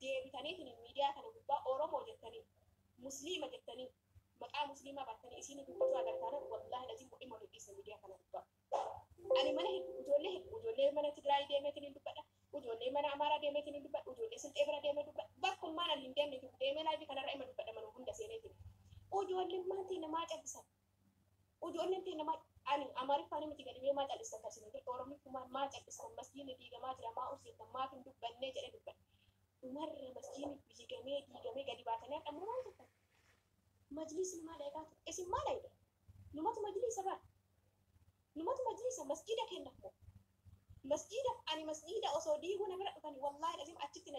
deebitaniitiin miidiyaa kana gubbaa Oromoo jettanii musliima jettanii maqaa musliimaa baattanii isiin dubbatu agartaanan wallaahi lazim dhimma dhiisa miidiyaa kana gubbaa. Ani mana ijoollee mana Tigraay deemeetiin dubbadha. Ijoollee mana Amaaraa deemeetiin dubbadha. Ijoollee Silxee bira deemee dubbadha. Bakkummaan ani hin deemne deemee laayivii kanarra ima dubbadha manuu hunda seeneetiin. Ijoolleen maatii namaa callisan. Ijoolleen tii namaa ani Amaariffaan miti gadi maa callisan taasisan. Oromii kumaan maa callisan masjiinni diigamaa jira maa ursiisan maaf hin dubbannee jedhee dubbadha. Dhumarra masjiinni diigamee gadi baatanii hadhamuu maal jettan? Majlisni maal eegaa ture? Isin maal eega? Numatu majlisa bara. Numatu majlisa masjida kennamu. Masjida ani masjida osoo diiguu na bira dhufani wallahi lazim achitti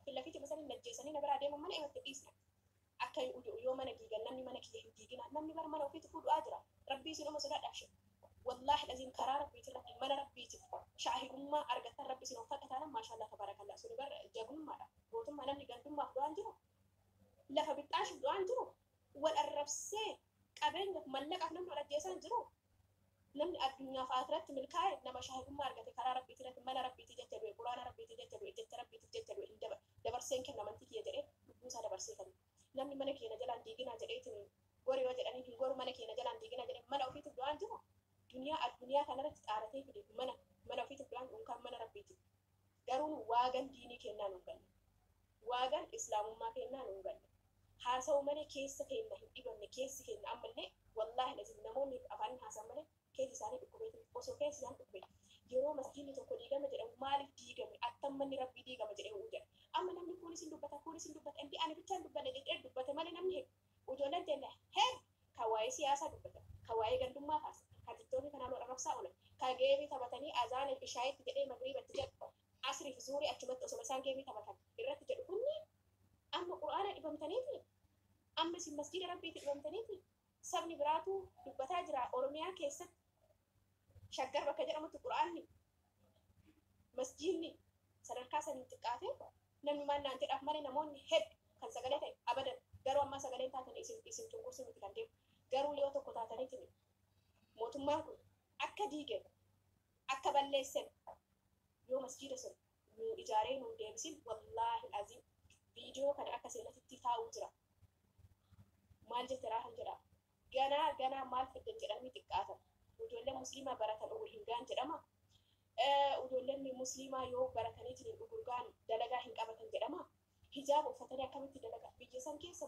filafitti masalan najjeesanii na bira deeman mana imatti dhiisna. Akka yoo mana diigan namni mana kiyya hin diigina namni bara mana ofiitti fuudhaa jira. Rabbii sinuma sodaadhaashe. Wallahi lazim karaa rabbiitiin rabbi mana rabbiitiif shaahidummaa argatan rabbi sin uffata taanaan maashaallah tabarakallah suni bara jabummaadha. Gootummaa namni gandummaaf du'aan jiru. Lafa bixxaashuuf du'aan jiru. Wal arrabsee qabeenya mallaqaaf namni wal ajjeesaan jiru. Namni addunyaaf akhiratti milkaa'e nama shaahidummaa argate karaa rabbiitiin mana rabbiitii jajjabe quraana rabbiitii jajjabe jecha rabbiitii jajjabe hin dabarseen kenna amantii kiyya jedhee lubbuu isaa dabarsee kan namni mana keenya jalaan diiginaa jedheetiin gori yoo jedhanii hin goru mana keenya jalaan diiginaa jedhee mana ofiitiif du'aan jiru. Addunyaa kanarratti xaaratee fide mana ofiitiif du'aan unkaan mana rabbiitiif. Garuu waagan diinii kennaa nu galle. Waagan islaamummaa kennaa nu galle. Haasa'u malee keessa keenya hin dhibanne keessi keenya ammallee wallaahi lazim namoonni afaan haasa'an malee keessi isaanii dhukkubeetiin osoo keessi isaan dhukkube yeroo masjiidni tokko diigame jedhamu maaliif diigame attam manni rabbii diigama jedhee jedha amma namni kunis hin dubbata indi ani bichaan dubbanne jedhee dubbate malee namni heddu ijoolleen teenya heddu kan waa'ee siyaasaa dubbata kan waa'ee gandummaa kaasa kan tiktookii kanaan wal arrabsaa oolan kan geemii taphatanii azaana bishaayitti jedhee magriibatti jedhu asriif zuurii achumatti osoo isaan geemii taphatan irratti jedhu kunni amma qura'aana dhibamtaniiti amma isin masjiida rabbiitti dhibamtaniiti sabni biraatu dubbataa jira Oromiyaa keessatti shaggar bakka jedhamutti qura'aanni masjiidni sadarkaa sanii xiqqaate namni maal naan jedhaaf malee namoonni heddu kan sagalee ta'e abadan garuu ammaa sagaleen taatan isin cunqursu miti kan deemu garuu yoo tokko taataniitiin mootummaan kun akka diigan akka balleessan yoo masjiida sun nu ijaaree nu deebisin wallaahi azim viidiyoo kana akka seenatitti taa'uu jira maal jette raahan jedha ganaa maal fiddan jedhamii xiqqaatan ijoolleen musliimaa baratan ugul hin gaan jedhama ijoolleen musliimaa yoo barataniitiin ugurgaan dalagaa hin qabatan jedhama hijaaba uffatanii akkamitti dalagaa biyya san keessa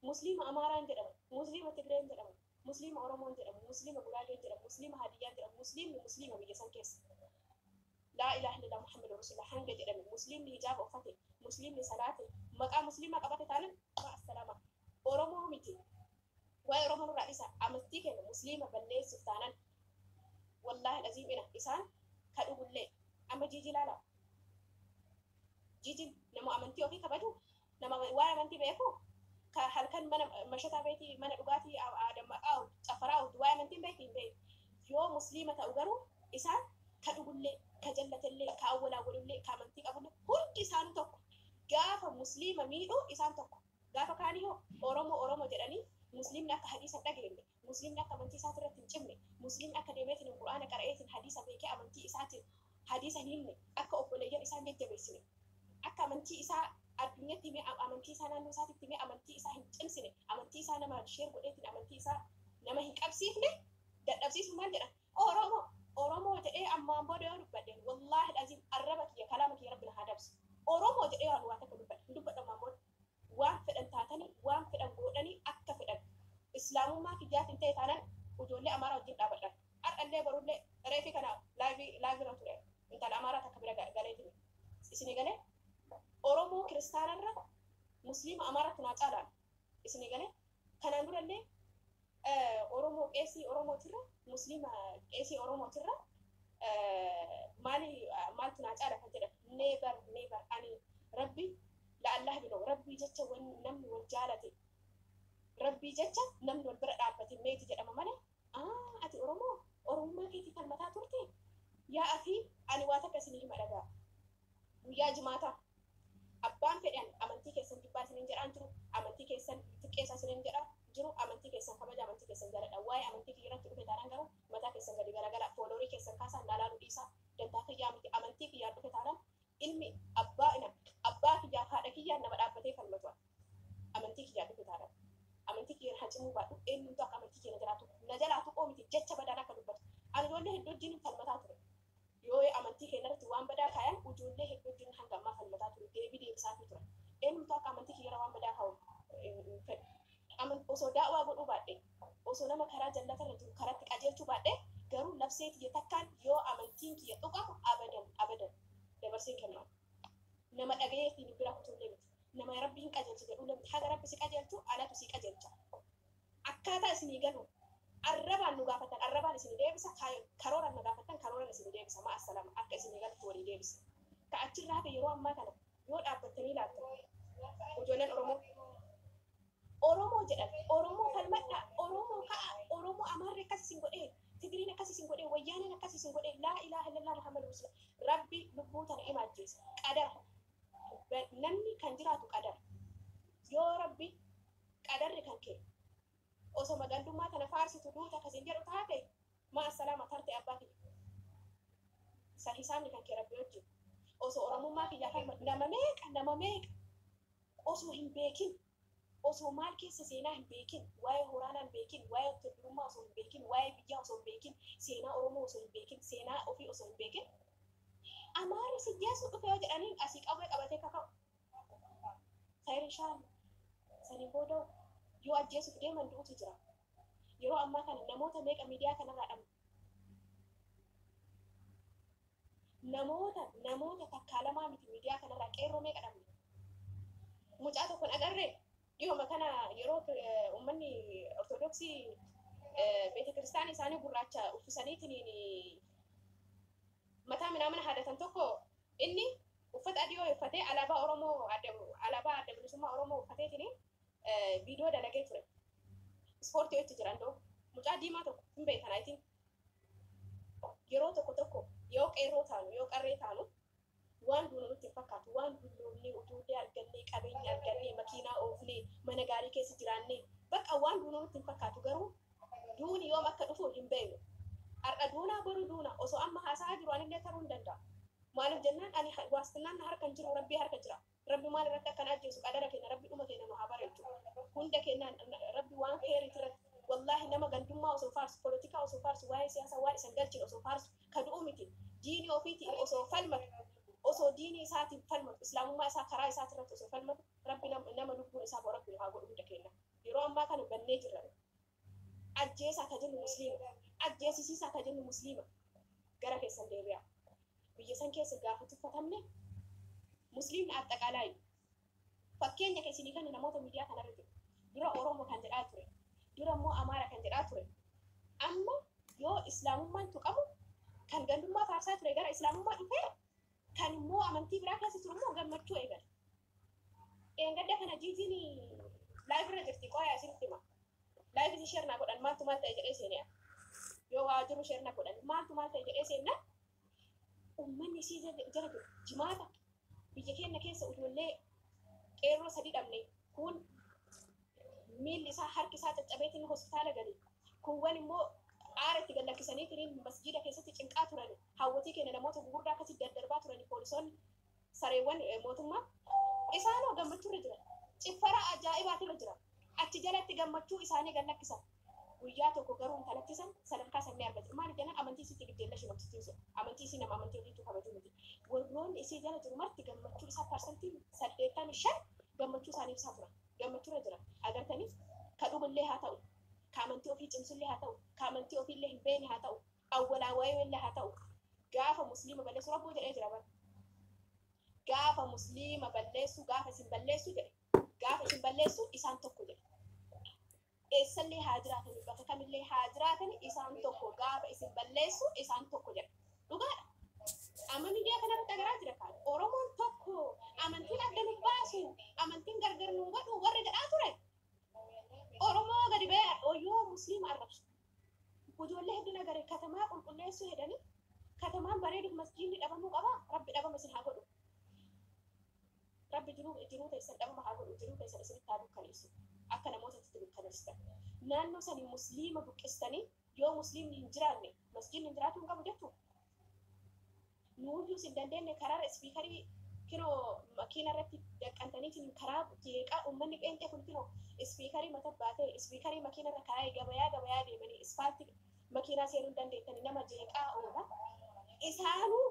musliima Amaaraan jedhama musliima Tigreen jedhama musliima Oromoon jedhama musliima Guraageen jedhama musliima Hadiyyaan jedhama musliima biyya san keessa laa ilaaha illallah muhammadu rasulullah hanga jedhame musliimni hijaaba uffate musliimni salaate maqaa musliimaa qabate taanan assalaama Oromoo miti waa'ee Oromoo nurraa isa amantii kenna musliima balleessuuf taanan wallaahi aziimina isaan kadhugullee amma jiiji laala jiiji nama amantii ofii kabaju nama waa'ee amantii beeku ka halkan mana mashataa beetii mana dhugaatii aadammaqaa cafaraa waa'ee amantiin beetii hin beeku yoo musliima ta'u garuu isaan kadhugullee ka jallatellee ka awwalaawwalullee ka amantii qabullee hundi isaan tokko gaafa musliima miidhuu isaan tokko gaafa kaanii hoo Oromoo jedhanii musliimni akka hadiisa dhageenye musliimni akka amantii isaatii irratti hin cimne musliimni akka deemeetiin qura'aana qara'eetiin hadiisa beekee amantii isaatiin hadiisa hinne akka obboleeyyan isaan jajjabeessine akka amantii isaa addunyaatti himee amantii isaa naannoo isaatitti himee amantii isaa hin cimsine amantii isaa nama sheer godheetiin amantii isaa nama hin qabsiifne dadhabsiisu maal jedhan Oromoo jedhee ammaan booda yoo dubbadheen wallaahi aziim arraba kiyya kalaama kiyya rabbina haa dabsu Oromoo jedhee waan takka dubbadha ammaan booda waan fedhan taatanii waan fedhan godhanii akka fedhan islaamummaa kiyyaatiin ta'e taanan ijoollee Amaaraa wajjin dhaabadhan har'allee borullee reefii kana laayivira ture intala Amaaraa takka bira galeetiin isinii galee Oromoo kiristaanarra musliima Amaaratti naa caalaan isinii galee kanaan durallee Oromoo qeesii Oromootirra musliima qeesii Oromootirra maaltu naa caala kan jedhan neebar ani rabbi la'allah biloo rabbii jecha namni wal jaalate rabbii jecha namni wal bira dhaabbate meeti jedhama malee ati Oromummaa keetii kan mataa turte yaa afi ani waa takka isinii hima dhagaa guyyaa jimaataa abbaan fedhan amantii keessan jibbaa isiniin jedhaan jiru amantii keessan xiqqeessaa isiniin jedhaa jiru amantii keessan kabaja amantii keessan jaaladha waa'ee amantii kiyyaatti dhufe taanaan garuu mataa keessan gadi garagala fooloorii keessan kaasaa naalaaluu dhiisaa dantaa kiyyaa miti amantii kiyyaa dhufe taanaan ilmi abbaa ina kiyyaan nama dhaabbatee falmatu amantii kiyyaa dhufu taadha amantii kiyyaa hacimuu baadhu eenyutu akka amantii kiyya na jalaatu qoomiti jecha badaan akka dubbatu ani ijoollee hedduu wajjin falmataa ture yoo amantii keenya irratti waan badaa kaayan ijoollee hedduu wajjin hanga ammaa falmataa ture deebisaatu ture eenyutu akka amantii kiyya waan badaa kaa'u osoo daawaa godhuu baadhe osoo nama karaa jannata irra jiru karaatti qajeelchuu baadhe garuu labsee kiyya takkaan yoo amantiin kiyya tuqamu abadan dabarsee kennamu nama dhaga'ee fi bira kutullee miti nama rabbi hin qajeelchu jedhu namni haga rabbi si qajeelchu alatu si qajeelcha akkaataa isinii galu arrabaan nu gaafatan arrabaan isinii deebisa karooraan nu gaafatan karooraan isinii deebisa ma'a salama akka isinii galtu walii deebisa ka achirraa fi yeroo ammaa kana yoo dhaabbattanii ilaaltan ijoolleen Oromoo jedhan Oromoo falmadha Oromoo ka'a Oromoo Amaarri akkas isin godhee Tigiriin akkas isin godhee Wayyaaneen akkas isin godhee laa ilaaha illallah Muhammadu Rasulullah rabbi lubbuu tana imaajjeessa qadara namni kan jiraatu qadara yoo rabbi qadarri kan kee osoo magandummaa tana faarsitu duuta akkasin jedhu taate ma'a salaama tarte abbaa kiyya san hisaabni kan kee rabbi wajjin osoo Oromummaa kiyyaa falma nama meeqa osoo hin beekin osoo maal keessa seenaa hin beekin waa'ee horaanaa hin beekin waa'ee turdurummaa osoo hin beekin waa'ee biyyaa osoo hin beekin seenaa Oromoo osoo hin beekin seenaa ofii osoo hin beekin Amaarri si jeessu dhufe yoo jedhanii asii qawwee qabatee kaka'u sayirishaan sanii booda yoo ajjeesuuf deeman du'utu jira yeroo ammaa kana namoota meeqa miidiyaa kanarraa dhabna namoota takkaalamaa miti miidiyaa kanarraa qeerroo meeqa dhabna mucaa tokkon agarree dhiyoo kana yeroo uummanni ortodoksii beete kiristaanii isaanii gurraacha uffisaniitiin mataa minaamina haadatan tokko inni uffata adii uffatee alaabaa Oromoo alaabaa adda bilisummaa Oromoo uffateetiin viidiyoo dalagee ture ispoortii itti jiran doo mucaa diimaa tokko hin beekan ayitiin yeroo tokko yoo qeerroo taanu yoo qarree taanu waan duuna nutti fakkaatu waan dullumni utuullee argannee qabeenya argannee makiinaa oofnee mana gaarii keessa jiraannee bakka waan duuna nutti fakkaatu garuu duuni yoom akka dhufu hin beeknu har'a duunaa boruu duuna osoo amma haasaa jiru anillee ta'uu hin danda'a maaliif jennaan ani waastinaan harka jira rabbi maal irratti akkan ajjeesu qadara keenya rabbi dhuma keenya nu haa bareechu hunda keenyaan rabbi waan keeritti irratti wallaahi nama gandummaa osoo faarsu poolitikaa osoo faarsu waa'ee siyaasaa waan isan galchine osoo faarsu ka du'u miti diinii ofiitiin osoo falmatu osoo diinii isaatiin falmatu islaamummaa isaa karaa isaati irratti osoo falmatu rabbi nama lubbuun isaa boo rabbi haa godhu hunda keenya yeroo ammaa kana bannee jirra ajjeesaa ka jennu musliima ajjeesisiisaa ka jennu musliima gara keessan deebi'a biyya san keessa gaafa tuffatamne musliimni attaqaalaayi fakkeenya keessanii kan namoota miidiyaa kanarra jiru dura Oromoo kan jedhaa ture dura immoo Amaara kan jedhaa ture amma yoo islaamummaan tuqamu kan gandummaa faarsaa ture gara islaamummaa dhufee kan immoo amantii biraa keessa jiru immoo gammachuu eegala. Eengadda kana jiitiin laayifirra jirti qoyaa isinitti hima. Laayifii sheernaa godhan maaltu maal ta'e jedhee seenaa. Yoo waa jiru sheernaa godhan maaltu maal ta'e jedhee seenaa. Uummanni isii jara jiru jimaata biyya keenya keessa ijoollee qeerroo sadii dhabne kun miilli isaa harki isaa caccabeetiin hospitaala galee kuuwwan immoo aara itti gallakkisaniitiin masjiida keessatti cinqaa turan hawwatii keenya namoota gurguddaa akkasii daddarbaa turan poolisoonni sareewwan mootummaa isaanoo gammachuurra jiran ciffara ajaa'ibaatirra jiran achi jalatti gammachuu isaanii gallakkisan guyyaa tokko garuu intalattisan sadarkaa sannii argatu maaliif jennaan amantii isiitti giddeella shimamtitiisu amantii isii nama amantii ofiitu kabajuu miti warroonni isii jala jiru marti gammachuu isaa parsantiin 85 gammachuu isaanii ibsaa turan gammachuurra jiran agartanii ka dhugullee haa ta'u ka amantii ofii cimsullee haa ta'u ka amantii ofiillee hin beekne haa ta'u awwalaa waayillee haa ta'u gaafa musliima balleessu rabbuu jedhee jira bara gaafa musliima balleessu gaafa isin balleessu jedhe gaafa isin balleessu isaan tokko jedhe eessallee haa jiraatanii bakka kamillee haa jiraatanii isaan tokko gaafa isin balleessu isaan tokko jedhe dhugaadha. Amantii kanarratti agaraa jira kan Oromoon tokko amantiin adda nu baasu amantiin gargar nu godhu warri jedhaa ture Oromoo gadi ba'ee oyyoo musliima arrabsu ijoollee hedduu nagare katamaa qulqulleessuu hedanii katamaan bareeduuf masjiidni dhabamuu qaba rabbi dhabama isin haa godhu rabbi jiruu teessan dhabama haa godhu jiruu teessan isinitti haa dukkaneessu akka namoota itti dukkaneessitan naannoo sanii musliima buqqistanii yoo musliimni hin jiraanne masjiidni hin jiraatu hin qabu jechuudha. Nuuyyuu sin dandeenye karaara ispiikarii kinoo makiina irratti daqqantaniitiin karaa jeeqaa uummanni pheenxee kun kinoo ispiikarii mata baatee ispiikarii makiina irra kaa'ee gabayaa deemanii ispaaltii makiinaa seenuu dandeettanii nama jeeqaa oola isaanuu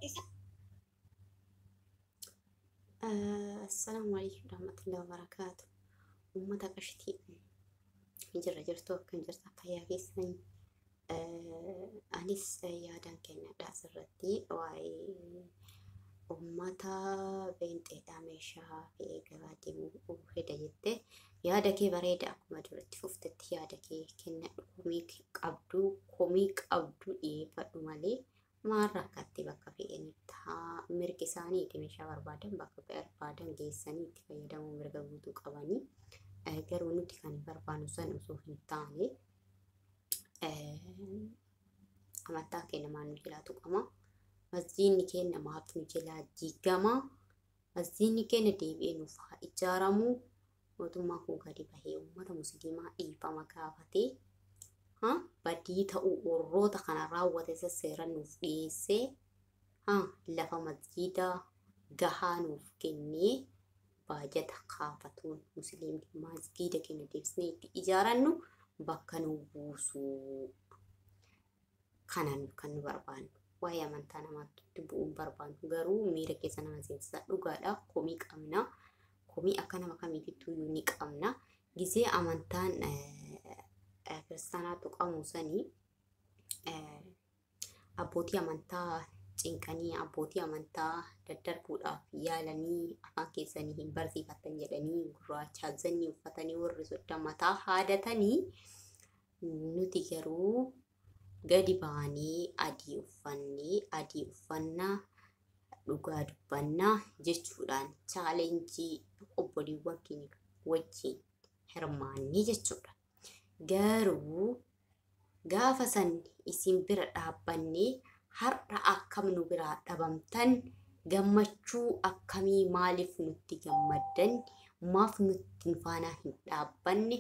isa. Assalaamu alaykum warahmatullahi wabarakatuh. Ummata qashtii jirtu akkan jirtu fayyaa keessanii. Anis yaadaan kennadha asirratti waa'ee ummata pheenxeedhaa meeshaa fe'ee gabaa deemuu fedha jette yaada kee bareeda akkuma duratti fuftetti yaada kee kennadhu komii qabdu dhiyeeffadhu malee maal rakkatti bakka fe'anii mirgi isaaniiti meeshaa barbaadan bakka barbaadan geessanii itti fayyadamuu mirga guutuu qabanii garuu nuti kan barbaannu san osoo hin taane amantaa keenya maal nu jalaa tuqama masjiidni keenya maaf nu jalaa diigama masjiidni keenya deebi'ee nuuf haa ijaaramu mootummaan kun gadi bahee uummata musliimaa dhiifama gaafatee badii ta'uu warroota kana raawwate seeran nuuf dhiyeessee lafa masjiida gahaa nuuf kennee baajata kaafatuun musliimni masjiida keenya deebisnee itti ijaarannu bakka nu buusu kanan kan nu barbaannu waa'ee amantaa namaatti bu'uun barbaannu garuu miira keessa nama seensisaa dhugaadha komii qabna komii akka nama kamiifittuu ni qabna gisee amantaan kiristaanaa tuqamu sanii abbootii amantaa cinqanii abbootii amantaa daddarbuudhaaf yaalanii afaan keessanii hin barsiifatan jedhanii gurraacha zannii uffatanii warri sodda mataa haadatanii nuti garuu gadi baanii adii uffannaa dhugaa dubbannaa jechuudhaan chaalenjii obboliiwwan keenya wajjin hirmaannee jechuudha. Garuu gaafa san isin bira dhaabbannee har'a akkam nu biraa dhabamtan gammachuu akkamii maaliif nutti gammaddan maaf nutti faanaa hin dhaabbanne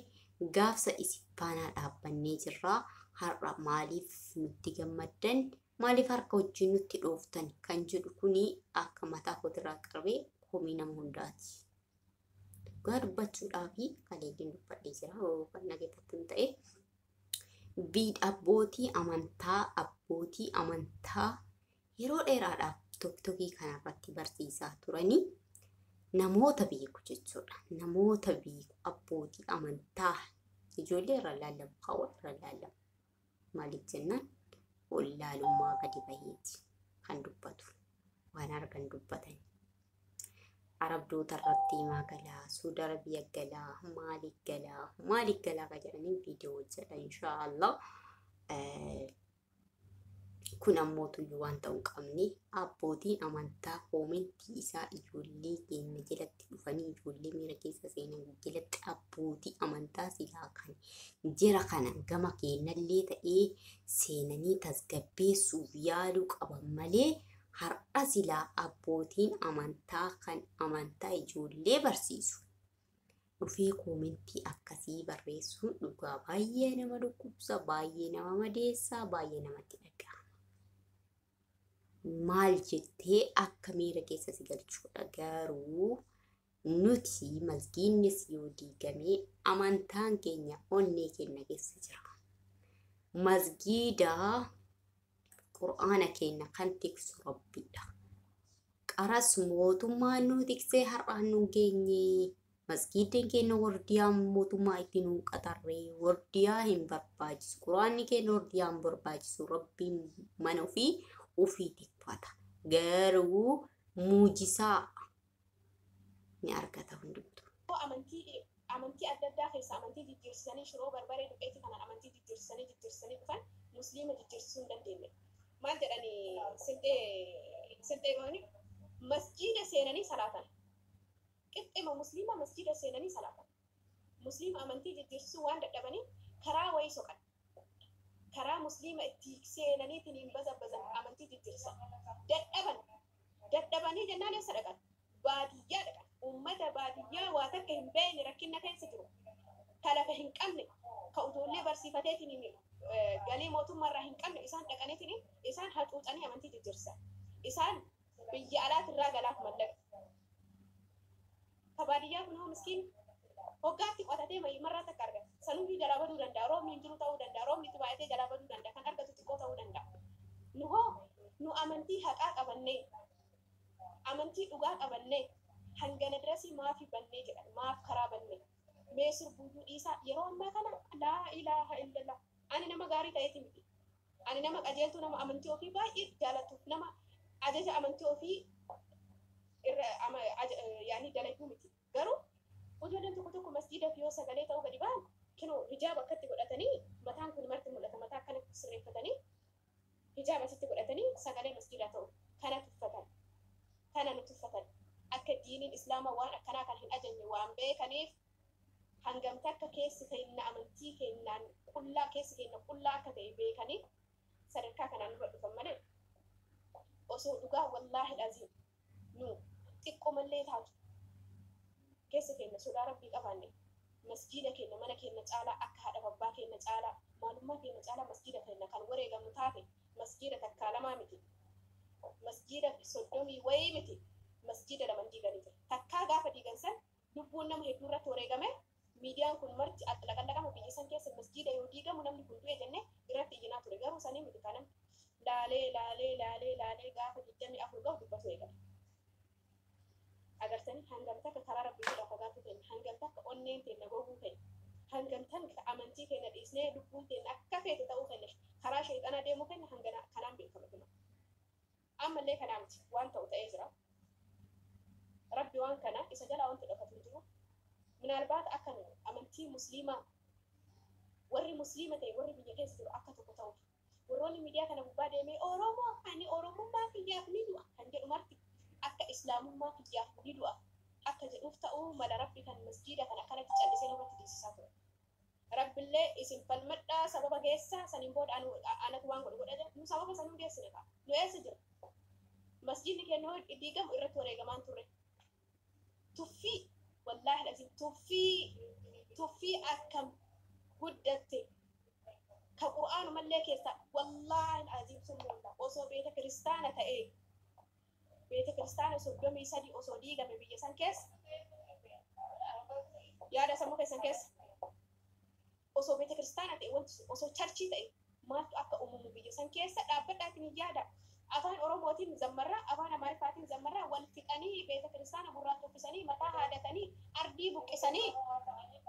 gaafsa isin faanaa dhaabbannee jirraa har'a maaliif nutti gammaddan maaliif harka wajjin nutti dhooftan kan jedhu kuni akka mataa kootirraa qabee komii nama hundaati. Dhugaa dubbachuudhaa fi kaleetiin dubbadhee jira kan nageeffatu hin ta'e abbootii amantaa yeroo dheeraadhaaf tokkii kanarratti barsiisaa turanii namoota beeku jechuudha. Namoota beeku abbootii amantaa ijoollee irra laallamu hawwa irra laallamu maaliif jennaan wallaalummaa gadi baheeti kan dubbatu waan argan dubbatanii. Arabdoota irratti magalaa Saudi Arabiyaa galaa maaliif galaa ka jedhanii viidiyoo hojjedha inshaallah. Kun ammoo tuyyuu waan ta'uu qabne abbootiin amantaa koomentii isaa ijoollee keenya jalatti dhufanii ijoollee miira keessa seenan jalatti abbootii amantaa silaa kan jira kana gama keenyallee ta'ee seenanii tasgabbeessuuf yaaluu qaban malee har'a silaa abbootiin amantaa kan amantaa ijoollee barsiisu dhufee koomentii akkasii barreessuun dhugaa baay'ee nama dhukkubsa baay'ee nama madeessaa baay'ee namatti dhaga'ama. Maal jettee akka miira keessa si galchuudha. Garuu nuti masgiinnis yoo diigamee amantaan keenya onnee keenya keessa jira. Masgiida qur'aana keenya kan tiksu rabbiidha. Qaras mootummaan nu tiksee har'aan nu geenye masgiideen keenya wardiyaa mootummaa itti nu qatarree wardiyaa hin barbaachisu. Qur'aanni keenya wardiyaa hin barbaachisu. Rabbiin mana ofii tikfata. Garuu muujisaa ni argata hundumtu. Amantii adda addaa keessa amantii jijjiirsanii shiroo barbaree dhuqeeti kana amantii jijjiirsanii dhufan musliima jijjiirsisuu hin dandeenye. Maal jedhanii sintee gooni masjiida seenanii salaatan. Qixxima musliima masjiida seenanii salaatan. Musliima amantii jijjiirsisuu waan dadhabanii karaa wayii soqan. Karaa musliima itti seenaniitiin hin bazabazan amantii jijjiirsan. Dadhabanii jennaan eessa dhaqan? Baadiyyaa dhaqan. Uummata baadiyyaa waa takka hin beekne rakkina keessa jiru. Ka lafa hin qabne ka utuullee barsiifateetiin galii mootummaarraa hin qabne isaan dhaqaniitiin isaan haxuuxanii amantii jijjiirsan. Isaan biyya alaatirraa galaaf mallaqa. baadiyyaa kun hoo miskiin hoggaatti qotatee marraa takka argata. Sanuufi jalaa baduu danda'a. Roobni hin jiru ta'uu danda'a. Roobni itti baay'atee jalaa baduu danda'a. Kan argatu xiqqoo ta'uu danda'a. Nu hoo nu amantii haqaa qabannee amantii dhugaa qabannee hangana dirasii maaf bannee jedhan maaf karaa bannee mee sirbuuyyuu dhiisaa yeroo ammaa kana laa ilaaha illallah ani nama gaarii ta'eeti miti. Ani nama qajeeltuu nama amantii ofii baay'ee jaalatuuf nama ajaja amantii ofii yaani dalaguu miti. Garuu ijoolleen tokko tokko masjiida fi yoo sagalee ta'uu gadi ba'an kinoo hijaaba akkatti godhatanii mataan kun marti mul'ata mataa akkanatti sirreeffatanii hijaaba asitti godhatanii sagalee masjiidaa ta'u kana tuffatan kana nu tuffatan akka diiniin islaamaa waan akkanaa kan hin ajajne waan beekaniif hangamta akka keessi keenya amantii keenyaan qullaa keessi keenya qullaa akka ta'e beekanii sadarkaa kanaan nurra dhufan malee osoo dhugaa wallaahi laziim nu xiqqoomallee taatu keessa keenya sodaa rabbii qabaanne masjiida keenya mana keenya caalaa akka haadha abbaa keenya caalaa maalummaa keenya caalaa masjiida keenya kan wareegamu taate masjiida takkaa lamaa miti masjiida 30 wayii miti masjiida lama diiganite takkaa gaafa diigan san lubbuun nama hedduu irratti wareegame miidiyaan kun marti laqallaqama biyya san keessa masjiida yoo diigamu namni kun du'e jennee irratti iyyinaa ture garuu sanii miti kanan laalee gaafa 24 ga'u dubbatu eegale. Agartanii hangamta akka karaa rabbii irraa fagaatu ta'e hangamta akka onneen keenya goguu ta'e hangamta akka amantii keenya dhiisnee lubbuun keenya akka feete ta'uu keenya karaa sheexanaa deemuu keenya hangana kanaan beekama kuma ammallee kanaa miti waan ta'u ta'ee jira rabbi waan kana isa jalaa wanti dhokatu jiru minaalbaata akka amantii musliimaa warri musliima ta'e warri biyya keessa jiru akka tokko ta'u warroonni miidiyaa kana gubbaa deemee oromoo ani oromummaa kiyyaaf ni du'a kan jedhu marti akka islaamummaa kiyyaaf ni du'a akka jedhuuf ta'uu mala rabbi kan masjiida kana akkanatti callisee nurratti dhiisisaa ture. Rabbillee isin falmadhaa sababa geessaa saniin booda anatu waan godhu godha nu sababa sanuu geessine qaba. Nu eessa jira? Masjiidni keenya diigamu irratti wareegamaan ture. Tuffii wallaahi lazim tuffii akkam guddatte ka qur'aanu mallee keessa wallaahi lazim sunnuudha osoo beeta kiristaana ta'ee beeta kiristaana 33 osoo diigame biyya san keessa yaada sammuu keessan keessa osoo beeta kiristaana ta'e wanti osoo charchii ta'e maaltu akka uumamu biyya san keessa dhaabbadhaatiin yaada afaan oromootiin zammarraa afaan amaariffaatiin zammarraa wal fixanii beeta kiristaana gurraan tuffisanii mataa haadatanii ardii buqqisanii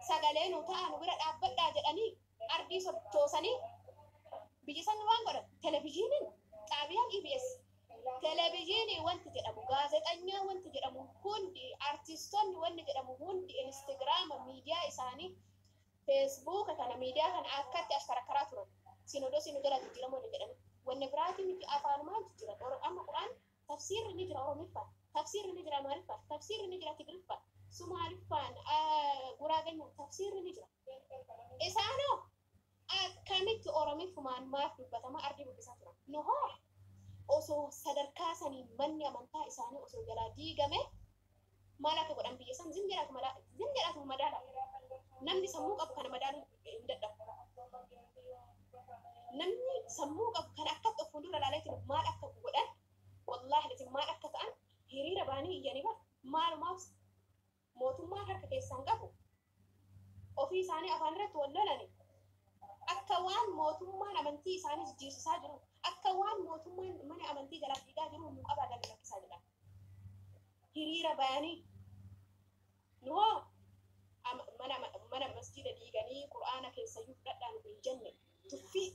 sagalee nu ta'a nu bira dhaabbadhaa jedhanii ardii sochoosanii biyya san waan godhan televezyiiniin xaabiyaan EBS televezyiinii wanti jedhamu gaazexanyaa wanti jedhamu hundi artistoonni wanti jedhamu hundi instagraama miidiyaa isaanii feesbuuka kana miidiyaa kana akkatti ashkarakaraa turan sinodosii nu jala jijjiiramoo jedhani wanni biraatii miti afaanumaan jijjiiran amma quraan tafsiirri ni jira oromiffaan tafsiirri ni jira amaariffaan tafsiirri ni jira tigriffaan sumaaliffaan guraaganyaan tafsiirri ni jira isaanoo akkamitti oromiffumaan maaf dubbatama ardii bubbisaa turan nu hoo osoo sadarkaa saniin manni amantaa isaanii osoo jalaa diigame maal akka godhan biyya san zinjedhaatu madaala namni sammuu qabu kana madaaluu hin dadhabu namni sammuu qabu kana akkatti of fuuldura ilaaleetiin maal akka godhan wallaahi latin maal akka ta'an hiriira baanii iyyanii bar maalumaaf mootummaan harka keessaan qabu ofii isaanii afaan irratti wal lolani akka waan mootummaan amantii isaanii jijjiirsisaa jiru akka waan mootummaan mana amantii jalaa diigaa jiru nu qabaa galii lakkisaa jedhan hiriira baanii noo mana masjiida diiganii qur'aana keessayyuu fudhadhaan hin jenne tuffii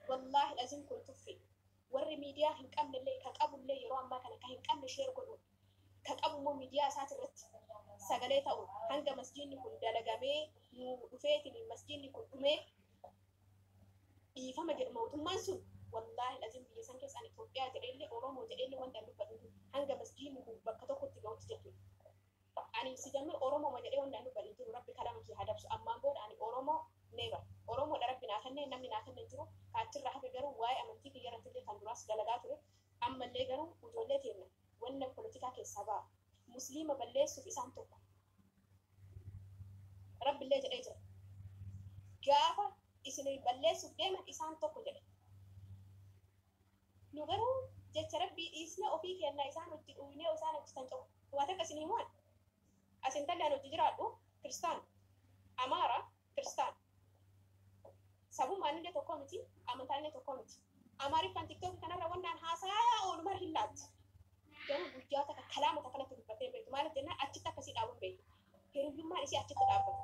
wallaahi lazim kun tuffii warri miidiyaa hin qabnellee ka qabullee yeroo ammaa kana ka hin qabne sheer godhu ka qabummoo miidiyaa isaati irratti sagalee ta'u hanga masjiidni kun dalagamee nu dhufeetiin masjiidni kun dhumee dhiifama jedhu mootummaan sun wallaahi lazim biyya san keessaan Itoophiyaa jedheellee Oromoo jedheellee wanta dubbatu hanga masjiidni kun bakka tokkotti ga'utti jechuudha. Ani si jammee Oromoo ma jedhee wanta dubbatu jiru rabbi kalama kee hadabsu ammaan booda ani Oromoo neeba Oromoodha rabbi naa kennee namni naa kennee jiru kaachirraa hafe garuu waa'ee amantii kiyya irrattillee kan duraas dalagaa ture ammallee garuu ijoollee teenya wanna poolitikaa keessaa ba'a musliima balleessuuf isaan tokko rabbillee jedhee jira gaafa isin balleessuuf deeman isaan tokko jedhe nu garuu jecha rabbii dhiisne ofii kennaa isaan hojii dhuunee isaan hojjetan qabu waan akka isinii waan asin tallaan hojii jiraadhu kiristaan amaara kiristaan sabummaan illee tokko miti amantaan illee tokko miti amaariffaan tiktookii kanarra wannaan haasaa oolumar hin laatti garuu guyyaa takka kalaama takka kanatti dubbattee beektu maaliif jennaan achitti akkasii dhaabuun beeku hiriyyummaan isii achitti dhaabbatu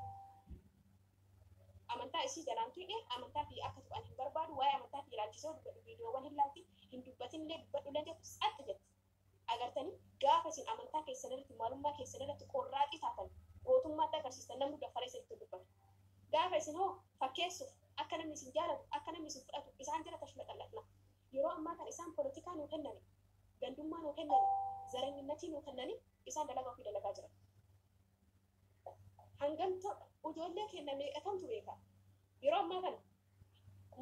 amantaa isii jalaan tu'e amantaa fi akka tu'an hin barbaadu waa'ee amantaa fi ilaalchisee dubbadhu viidiyoowwan hin laalti hin dubbatin illee dubbadhu illee jettu saatti jetti agartanii gaafa isin amantaa keessan irratti maalummaa keessan irratti qorraaxii taatan gootummaatti agarsiistan namni daffaree isinitti dubbatu gaafa isin hoo fakkeessuuf akka namni isin jaalatu akka namni isin fudhatu isaan jala tashmaxallatna yeroo ammaa kan isaan poolitikaa nuu kennani gandummaa nuu kennani zaranyinnatii nuu kennani isaan dalagaa ofii dalagaa jiran hangamta ijoollee kenna meeqatamtu beeka yeroo ammaa kana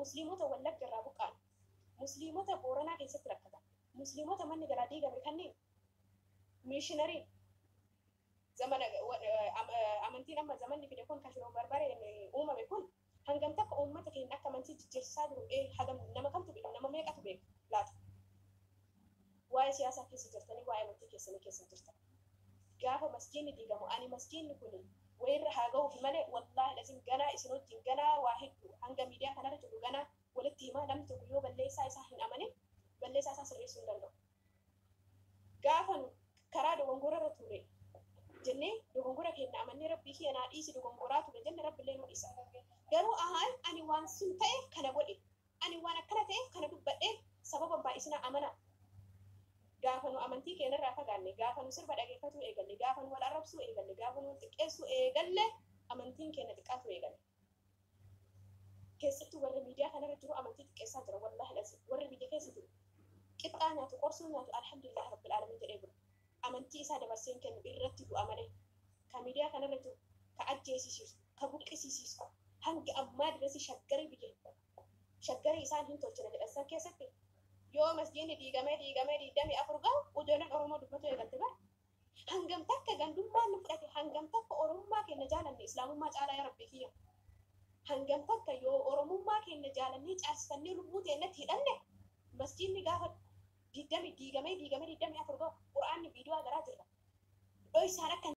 musliimota wallagga irraa buqqaan musliimota booranaa keessatti rakkatan musliimota manni garaa diigame kanneen miishinariin zamana amantiin amma zamanni fide kun kan shiroo barbareen uumame kun hangam takka uummata keenya akka amantii jijjiirsisaa jiru hagam nama kamtu beeku nama meeqatu beeku laata waa'ee siyaasaa keessa jirtanii waa'ee amantii keessanii keessa jirtan gaafa masjiinni diigamu ani masjiinni kun wayirra haa ga'uuf malee wallaahi lasin ganaa isin wajjin ganaa waa hedduu hanga miidiyaa kanarra jiru ganaa walitti himaa namni tokko yoo balleessaa isaa hin amane balleessaa isaa sirreessuu hin danda'u gaafa karaa dogongorarra ture jennee dogongora keenya amannee rabbii kiyya naa dhiisi dogongoraa ture jenne rabbillee nu dhiisa garuu ahaan ani waan sun ta'e kana godhe ani waan akkana ta'e kana dubbadhe sababa baay'isina amana gaafa nu amantii keenyarraa fagaanne gaafa nu sirba dhageeffatu eegalle gaafa nu wal arrabsuu eegalle gaafa nu xiqqeessuu eegalle amantiin keenya xiqqaatu eegalle keessattuu warri miidiyaa kanarra jiru amantii xiqqeessaa jira wallaahi lasi warri biyya keessa jiru qixxaa nyaatu qorsuu nyaatu alhamdulillah rabbil alamin jedhee bulu amantii isaa dabarseen kennu irratti du'a malee ka miidiyaa kanarra jiru ka ajjeesisiisu ka buqqisiisiisu hanga ammaa dirresi shaggarii isaan hin tolchine jedhan san keessatti yoo masjiinni diigamee 24 ga'u ijoolleen Oromoo dubbatu eegalte bara hangam takka gandummaan nu fudhate hangam takka Oromummaa keenya jaalanne Islaamummaa caalaa yaa Rabbii kiyya hangam takka yoo Oromummaa keenya jaalannee caalsifannee lubbuu teenyatti hidhanne masjiinni gaafa diigamee 24 ga'u quraanni viidiyoo agaraa jirra dhoo isaan akka